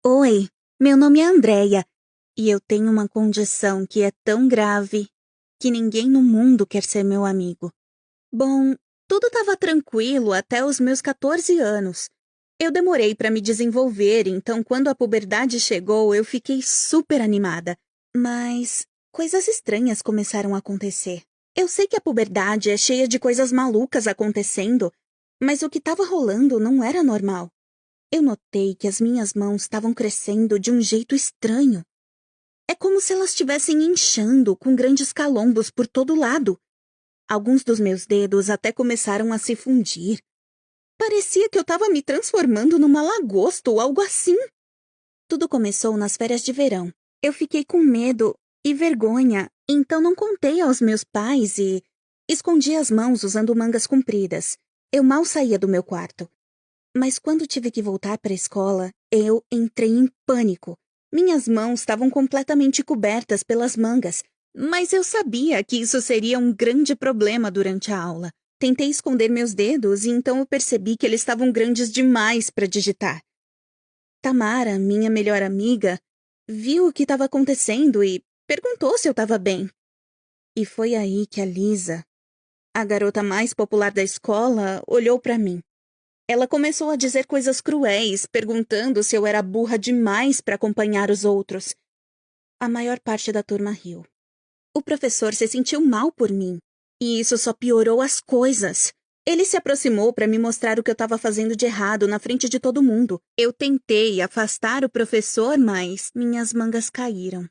Oi, meu nome é Andreia e eu tenho uma condição que é tão grave que ninguém no mundo quer ser meu amigo. Bom, tudo estava tranquilo até os meus 14 anos. Eu demorei para me desenvolver, então quando a puberdade chegou, eu fiquei super animada. Mas coisas estranhas começaram a acontecer. Eu sei que a puberdade é cheia de coisas malucas acontecendo, mas o que estava rolando não era normal. Eu notei que as minhas mãos estavam crescendo de um jeito estranho. É como se elas estivessem inchando com grandes calombos por todo lado. Alguns dos meus dedos até começaram a se fundir. Parecia que eu estava me transformando numa lagosta ou algo assim. Tudo começou nas férias de verão. Eu fiquei com medo e vergonha, então não contei aos meus pais e escondi as mãos usando mangas compridas. Eu mal saía do meu quarto. Mas quando tive que voltar para a escola, eu entrei em pânico. Minhas mãos estavam completamente cobertas pelas mangas, mas eu sabia que isso seria um grande problema durante a aula. Tentei esconder meus dedos e então eu percebi que eles estavam grandes demais para digitar. Tamara, minha melhor amiga, viu o que estava acontecendo e perguntou se eu estava bem. E foi aí que a Lisa, a garota mais popular da escola, olhou para mim. Ela começou a dizer coisas cruéis, perguntando se eu era burra demais para acompanhar os outros. A maior parte da turma riu. O professor se sentiu mal por mim, e isso só piorou as coisas. Ele se aproximou para me mostrar o que eu estava fazendo de errado na frente de todo mundo. Eu tentei afastar o professor, mas minhas mangas caíram.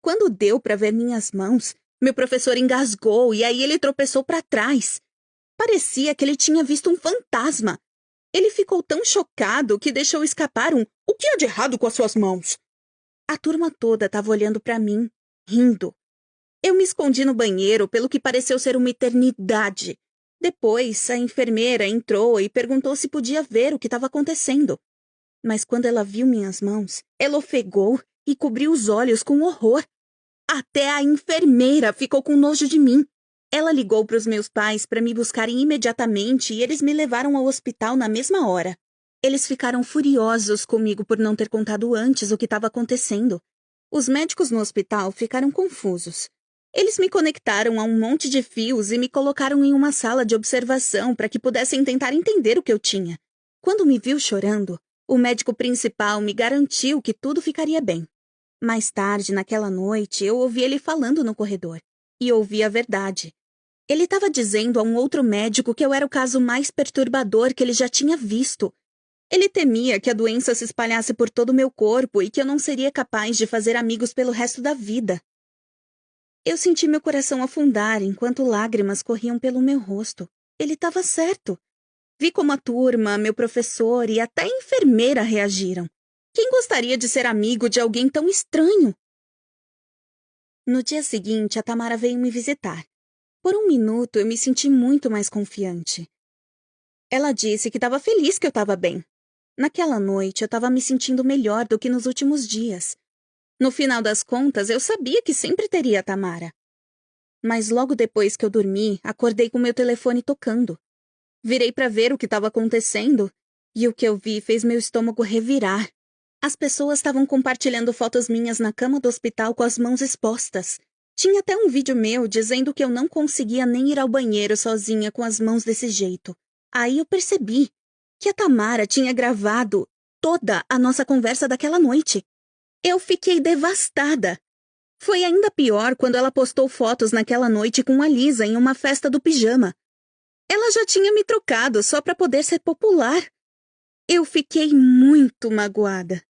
Quando deu para ver minhas mãos, meu professor engasgou e aí ele tropeçou para trás. Parecia que ele tinha visto um fantasma. Ele ficou tão chocado que deixou escapar um "O que há de errado com as suas mãos?". A turma toda estava olhando para mim, rindo. Eu me escondi no banheiro pelo que pareceu ser uma eternidade. Depois, a enfermeira entrou e perguntou se podia ver o que estava acontecendo. Mas quando ela viu minhas mãos, ela ofegou e cobriu os olhos com horror. Até a enfermeira ficou com nojo de mim. Ela ligou para os meus pais para me buscarem imediatamente e eles me levaram ao hospital na mesma hora. Eles ficaram furiosos comigo por não ter contado antes o que estava acontecendo. Os médicos no hospital ficaram confusos. Eles me conectaram a um monte de fios e me colocaram em uma sala de observação para que pudessem tentar entender o que eu tinha. Quando me viu chorando, o médico principal me garantiu que tudo ficaria bem. Mais tarde, naquela noite, eu ouvi ele falando no corredor. E ouvi a verdade. Ele estava dizendo a um outro médico que eu era o caso mais perturbador que ele já tinha visto. Ele temia que a doença se espalhasse por todo o meu corpo e que eu não seria capaz de fazer amigos pelo resto da vida. Eu senti meu coração afundar enquanto lágrimas corriam pelo meu rosto. Ele estava certo. Vi como a turma, meu professor e até a enfermeira reagiram. Quem gostaria de ser amigo de alguém tão estranho? No dia seguinte, a Tamara veio me visitar. Por um minuto, eu me senti muito mais confiante. Ela disse que estava feliz que eu estava bem. Naquela noite, eu estava me sentindo melhor do que nos últimos dias. No final das contas, eu sabia que sempre teria a Tamara. Mas logo depois que eu dormi, acordei com meu telefone tocando. Virei para ver o que estava acontecendo e o que eu vi fez meu estômago revirar. As pessoas estavam compartilhando fotos minhas na cama do hospital com as mãos expostas. Tinha até um vídeo meu dizendo que eu não conseguia nem ir ao banheiro sozinha com as mãos desse jeito. Aí eu percebi que a Tamara tinha gravado toda a nossa conversa daquela noite. Eu fiquei devastada. Foi ainda pior quando ela postou fotos naquela noite com a Lisa em uma festa do pijama. Ela já tinha me trocado só para poder ser popular. Eu fiquei muito magoada.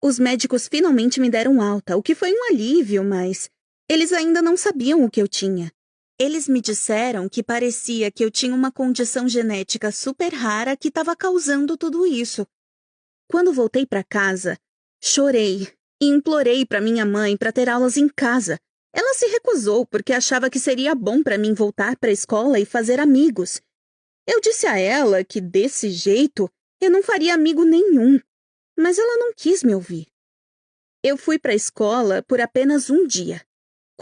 Os médicos finalmente me deram alta, o que foi um alívio, mas eles ainda não sabiam o que eu tinha. Eles me disseram que parecia que eu tinha uma condição genética super rara que estava causando tudo isso. Quando voltei para casa, chorei e implorei para minha mãe para ter aulas em casa. Ela se recusou porque achava que seria bom para mim voltar para a escola e fazer amigos. Eu disse a ela que, desse jeito, eu não faria amigo nenhum, mas ela não quis me ouvir. Eu fui para a escola por apenas um dia.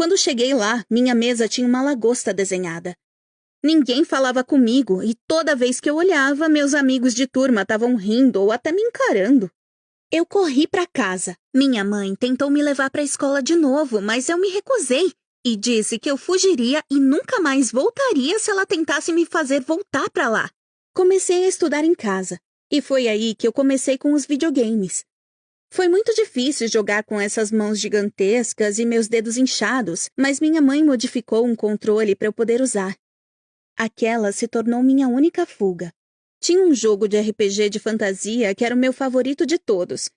Quando cheguei lá, minha mesa tinha uma lagosta desenhada. Ninguém falava comigo e toda vez que eu olhava, meus amigos de turma estavam rindo ou até me encarando. Eu corri para casa. Minha mãe tentou me levar para a escola de novo, mas eu me recusei e disse que eu fugiria e nunca mais voltaria se ela tentasse me fazer voltar para lá. Comecei a estudar em casa, e foi aí que eu comecei com os videogames. Foi muito difícil jogar com essas mãos gigantescas e meus dedos inchados, mas minha mãe modificou um controle para eu poder usar. Aquela se tornou minha única fuga. Tinha um jogo de RPG de fantasia que era o meu favorito de todos.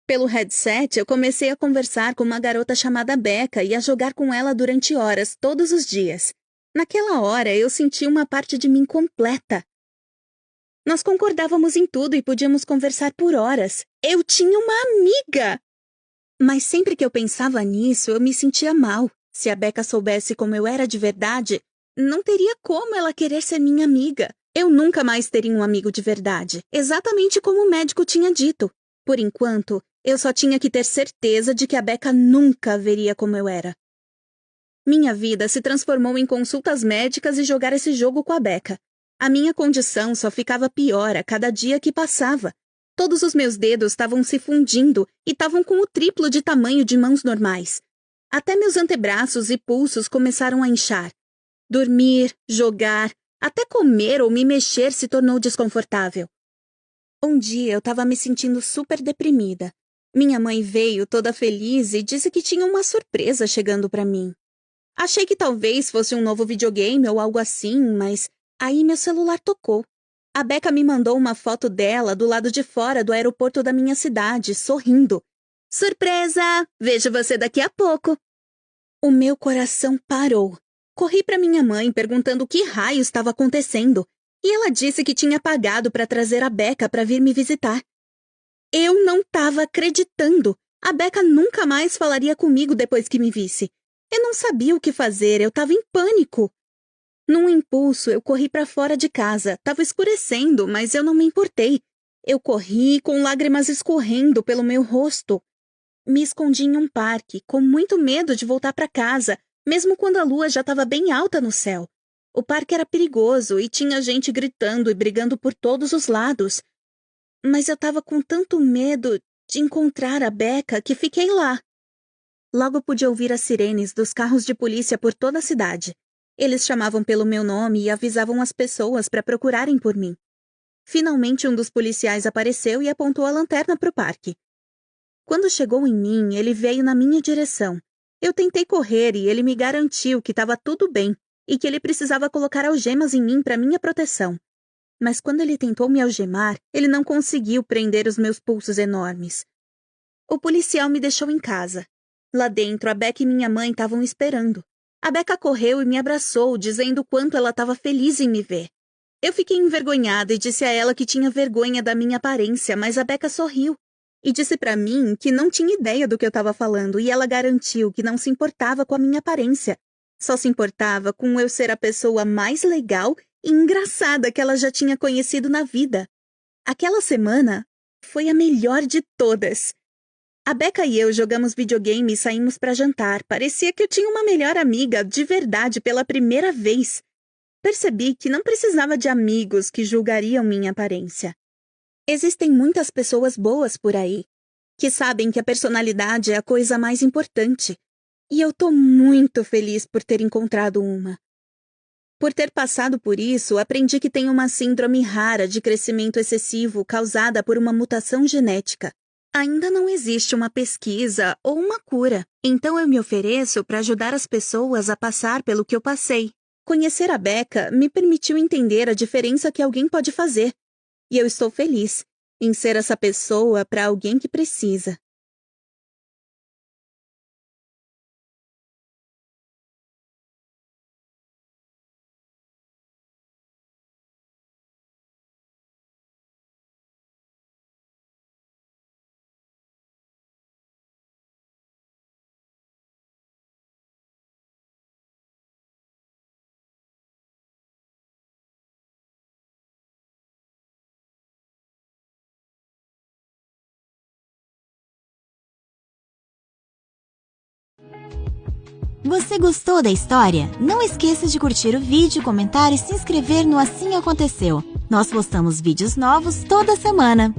Pelo headset, eu comecei a conversar com uma garota chamada Becca e a jogar com ela durante horas, todos os dias. Naquela hora, eu senti uma parte de mim completa. Nós concordávamos em tudo e podíamos conversar por horas. Eu tinha uma amiga! Mas sempre que eu pensava nisso, eu me sentia mal. Se a Becca soubesse como eu era de verdade, não teria como ela querer ser minha amiga. Eu nunca mais teria um amigo de verdade, exatamente como o médico tinha dito. Por enquanto, eu só tinha que ter certeza de que a Becca nunca veria como eu era. Minha vida se transformou em consultas médicas e jogar esse jogo com a Becca. A minha condição só ficava pior a cada dia que passava. Todos os meus dedos estavam se fundindo e estavam com o triplo de tamanho de mãos normais. Até meus antebraços e pulsos começaram a inchar. Dormir, jogar, até comer ou me mexer se tornou desconfortável. Um dia eu estava me sentindo super deprimida. Minha mãe veio toda feliz e disse que tinha uma surpresa chegando para mim. Achei que talvez fosse um novo videogame ou algo assim, mas aí meu celular tocou. A Becca me mandou uma foto dela do lado de fora do aeroporto da minha cidade, sorrindo. Surpresa! Vejo você daqui a pouco. O meu coração parou. Corri para minha mãe perguntando o que raio estava acontecendo, e ela disse que tinha pagado para trazer a Becca para vir me visitar. Eu não estava acreditando. A Becca nunca mais falaria comigo depois que me visse. Eu não sabia o que fazer, eu estava em pânico. Num impulso, eu corri para fora de casa. Estava escurecendo, mas eu não me importei. Eu corri com lágrimas escorrendo pelo meu rosto. Me escondi em um parque, com muito medo de voltar para casa, mesmo quando a lua já estava bem alta no céu. O parque era perigoso e tinha gente gritando e brigando por todos os lados. Mas eu estava com tanto medo de encontrar a Becca que fiquei lá. Logo pude ouvir as sirenes dos carros de polícia por toda a cidade. Eles chamavam pelo meu nome e avisavam as pessoas para procurarem por mim. Finalmente um dos policiais apareceu e apontou a lanterna para o parque. Quando chegou em mim, ele veio na minha direção. Eu tentei correr e ele me garantiu que estava tudo bem e que ele precisava colocar algemas em mim para minha proteção. Mas quando ele tentou me algemar, ele não conseguiu prender os meus pulsos enormes. O policial me deixou em casa. Lá dentro, a Becca e minha mãe estavam esperando. A Becca correu e me abraçou, dizendo o quanto ela estava feliz em me ver. Eu fiquei envergonhada e disse a ela que tinha vergonha da minha aparência, mas a Becca sorriu. E disse para mim que não tinha ideia do que eu estava falando e ela garantiu que não se importava com a minha aparência. Só se importava com eu ser a pessoa mais legal e engraçada que ela já tinha conhecido na vida. Aquela semana foi a melhor de todas. A Becca e eu jogamos videogame e saímos para jantar. Parecia que eu tinha uma melhor amiga de verdade pela primeira vez. Percebi que não precisava de amigos que julgariam minha aparência. Existem muitas pessoas boas por aí, que sabem que a personalidade é a coisa mais importante. E eu tô muito feliz por ter encontrado uma. Por ter passado por isso, aprendi que tenho uma síndrome rara de crescimento excessivo causada por uma mutação genética. Ainda não existe uma pesquisa ou uma cura, então eu me ofereço para ajudar as pessoas a passar pelo que eu passei. Conhecer a Becca me permitiu entender a diferença que alguém pode fazer. E eu estou feliz em ser essa pessoa para alguém que precisa. Você gostou da história? Não esqueça de curtir o vídeo, comentar e se inscrever no Assim Aconteceu. Nós postamos vídeos novos toda semana.